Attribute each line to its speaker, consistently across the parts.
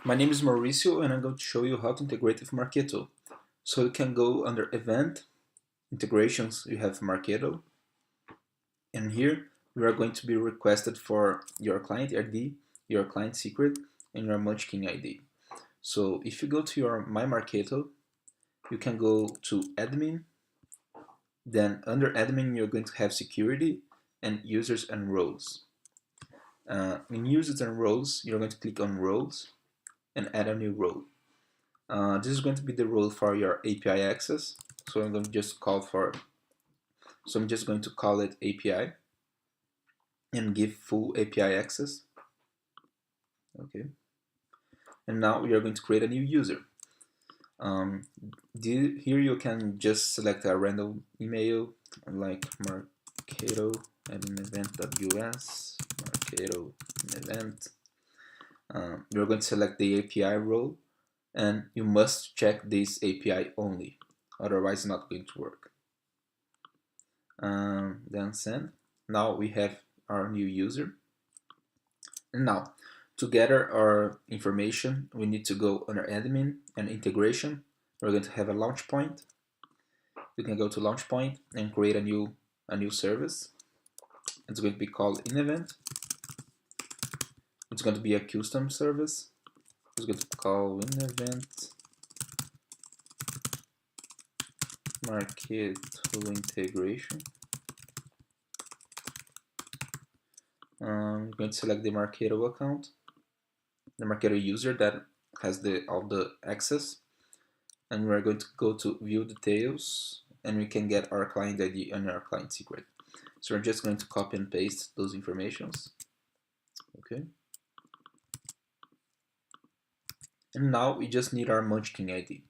Speaker 1: My name is Mauricio and I'm going to show you how to integrate with Marketo. So you can go under Event, Integrations, you have Marketo, and here you are going to be requested for your client ID, your client secret, and your Munchkin ID. So if you go to your My Marketo, you can go to Admin, then under Admin you're going to have Security and Users and Roles. In Users and Roles, you're going to click on Roles and add a new role. This is going to be the role for your API access. So I'm going to just call for, so I'm just going to call it API and give full API access. Okay. And now we are going to create a new user. Here you can just select a random email like Marketo at InEvent.us, Marketo InEvent. You're going to select the API role and you must check this API only, otherwise it's not going to work. Then send. Now we have our new user. And now, to gather our information, we need to go under admin and integration. We're going to have a launch point. We can go to launch point and create a new service. It's going to be called InEvent. It's going to be a custom service. It's going to call InEvent Marketo integration. I'm going to select the Marketo account, the Marketo user that has all the access, and we're going to go to view details, and we can get our client ID and our client secret. So we're just going to copy and paste those informations. Okay. And now we just need our Munchkin ID.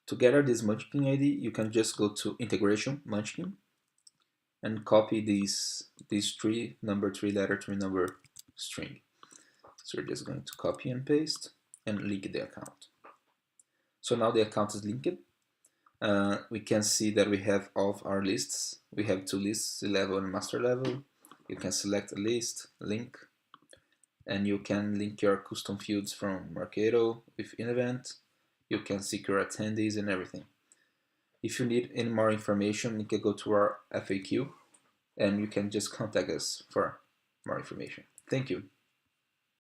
Speaker 1: To gather this Munchkin ID, you can just go to integration Munchkin and copy these three number, three letter, three number string. So we're just going to copy and paste and link the account. So now the account is linked. We can see that we have all of our lists. We have two lists, C-level and master level. You can select a list, link, and you can link your custom fields from Marketo with InEvent. You can secure attendees and everything. If you need any more information, you can go to our FAQ and you can just contact us for more information. Thank you.